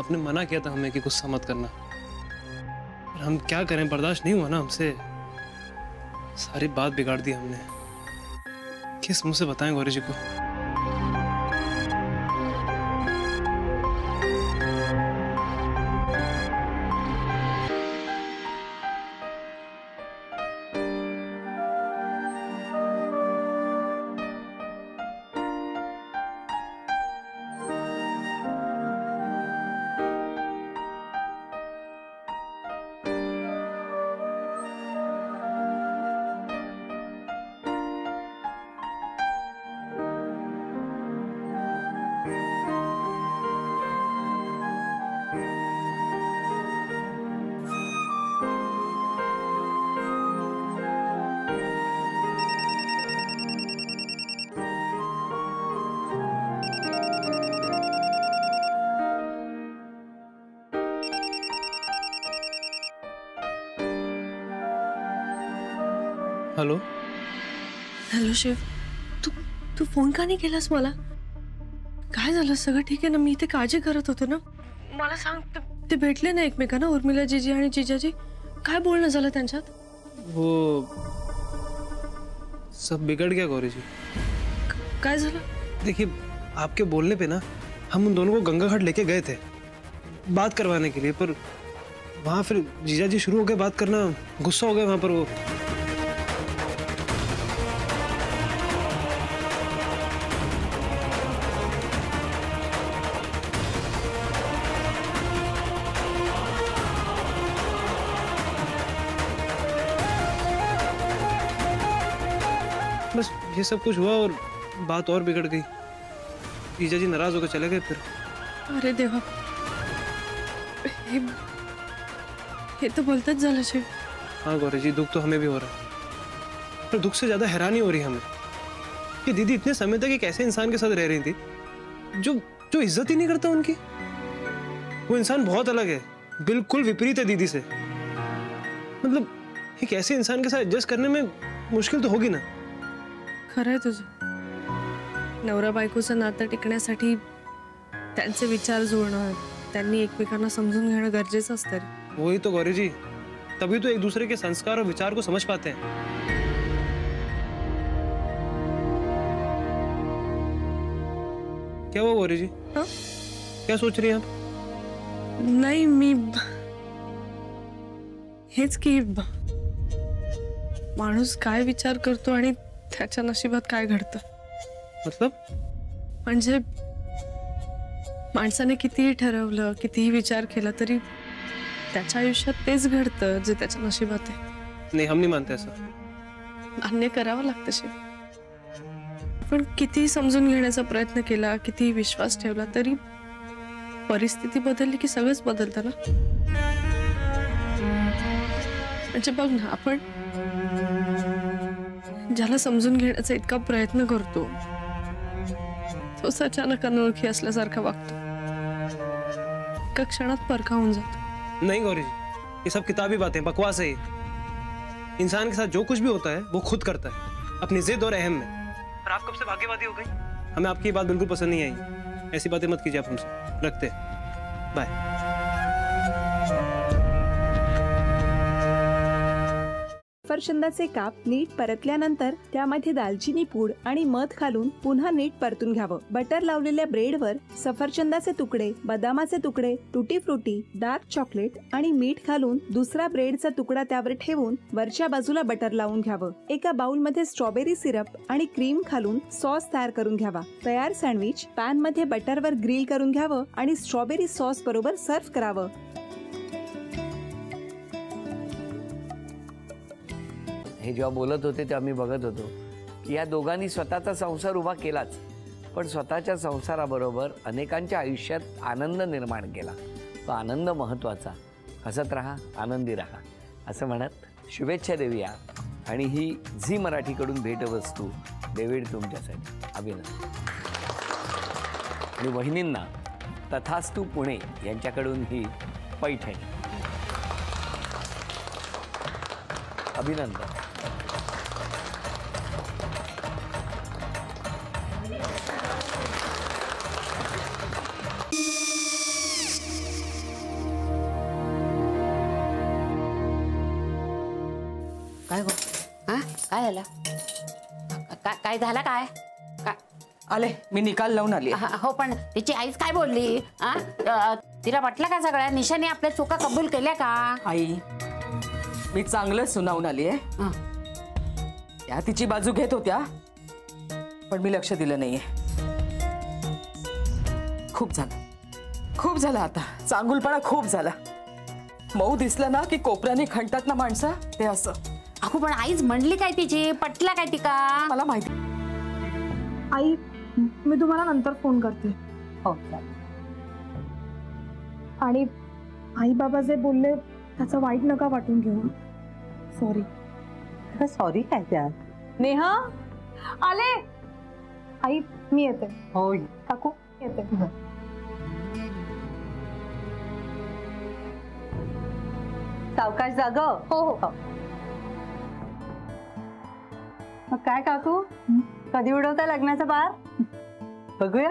आपने मना किया था हमें कि गुस्सा मत करना, पर हम क्या करें, बर्दाश्त नहीं हुआ ना हमसे। सारी बात बिगाड़ दी हमने। किस मुंह से बताएं गौरी जी को? हॅलो हॅलो शिव, तू फोन का नाही केलास मला? काय झालं? सगळं ठीक आहे ना? मी इथे काळजी करत होते ना. मला सांग, ते भेटले ना एकमेकांना, उर्मिला जीजी आणि जीजाजी? काय बोलणं झालं त्यांच्यात? वो सब बिगड़ गया गौरी जी। काय झालं? देखिए, आपके बोलने पे ना हम उन दोनों को गंगा घाट लेके गए थे बात करवाने के लिए, पर वहाँ फिर जीजाजी शुरू हो गए बात करना, गुस्सा हो गए वहाँ पर वो। बस ये सब कुछ हुआ और बात और बिगड़ गई। जीजाजी नाराज होकर चले गए फिर। अरे देवा, हे तो बोलताच झालं शिव। हाँ गौरी जी, दुख तो हमें भी हो रहा है, पर दुख से ज्यादा हैरानी हो रही है हमें कि दीदी इतने समय तक एक ऐसे इंसान के साथ रह रही थी जो जो इज्जत ही नहीं करता उनकी। वो इंसान बहुत अलग है, बिल्कुल विपरीत है दीदी से। मतलब एक ऐसे इंसान के साथ एडजस्ट करने में मुश्किल तो होगी ना। खरंय तुझं, नवरा बायकोचं नातं टिकण्यासाठी त्यांचे विचार जुळणं, त्यांनी एकमेकांना समजून घेणं गरजेचं असतं रे। वही तो गौरी जी, तभी तो एक दूसरे के संस्कार और विचार को समझ पाते हैं। क्या हुआ गौरी जी? हाँ? क्या सोच रही हैं आप? नाही, मी हेच की माणूस काय विचार करतो आणि त्याच्या नशिबात काय घडतं। मतलब? म्हणजे माणसाने कितीही ठरवलं, कितीही विचार केला तरी त्याच्या आयुष्यात तेच घडतं जे त्याच्या नशिबात आहे। नहीं, हम नहीं मानते ऐसा। मान्य करावं लागतं शिव। पण कितीही समजून घेण्याचा प्रयत्न केला, कितीही विश्वास ठेवला तरी परिस्थिती बदलली की सगळंच बदलतं ना। म्हणजे बघ ना, आपण ज्याला समजून घेण्याचा इतका प्रयत्न करतो तोच अचानक अनोळखी असल्यासारखा वागतो, एका क्षणात परखा होऊन जातो। नहीं गौरी जी, ये सब किताबी बातें, बकवास है ये। इंसान के साथ जो कुछ भी होता है वो खुद करता है, अपनी जिद और अहम में। पर आप कब से भाग्यवादी हो गई? हमें आपकी ये बात बिल्कुल पसंद नहीं आई। ऐसी बातें मत कीजिए आप हमसे। रखते हैं, बाय। सफरचंदाचे काप नीट परतल्यानंतर त्यामध्ये दालचिनी पूड आणि मध घालून पुन्हा नीट परतून घ्यावं। बटर लावलेल्या ब्रेडवर सफरचंदाचे तुकडे, बदामाचे तुकडे, टुटी फ्रुटी, डार्क चॉकलेट आणि मीठ घालून दुसरा ब्रेडचा तुकडा त्यावर ठेवून वरच्या बाजूला बटर लावून घ्यावं। एका बाउलमध्ये स्ट्रॉबेरी सिरप आणि क्रीम घालून सॉस तयार करून घ्यावा। तयार सँडविच पॅन मध्ये बटरवर ग्रिल करून घ्यावं आणि स्ट्रॉबेरी सॉस बरोबर सर्व्ह करावं। हे जेव्हा बोलत होते तेव्हा मी बघत होतो की या दोघांनी स्वतःचा संसार उभा केलाच, पण स्वतःच्या संसाराबरोबर अनेकांच्या आयुष्यात आनंद निर्माण केला। तो आनंद महत्त्वाचा। हसत राहा, आनंदी राहा असं म्हणत शुभेच्छा देऊया। आणि ही झी मराठीकडून भेटवस्तू डेव्हिड तुमच्यासाठी। अभिनंदन। आणि वहिनींना तथास्तु पुणे यांच्याकडून ही पैठणी। अभिनंदन। झालं? काय झालं काय? आले, मी निकाल लावून आली. हो, पण तिची आईच काय बोलली? तिला वाटलं का सगळ्या निशाने आपल्या चुका कबूल केल्या का? आई, मी चांगलं सुनावून आली आहे. त्या तिची बाजू घेत होत्या, पण मी लक्ष दिलं नाहीये. खूप झालं आता. चांगुलपणा खूप झाला. मऊ दिसलं ना की कोपऱ्याने खणतात ना माणसं, ते असं. अहो, पण आईच म्हणली काय तिची? पटला काय तिका? मला माहिती. आई, मी तुम्हाला नंतर फोन करते. हो. आणि आई बाबा जे बोलले त्याचं वाईट नका वाटून घेऊ. सॉरी. सॉरी काय त्या? नेहा आले. आई, मी येते. होय काकू येते. सावकाश जाग. हो हो. मग काय काकू, कधी उडवता लग्नाचा बार? बघूया.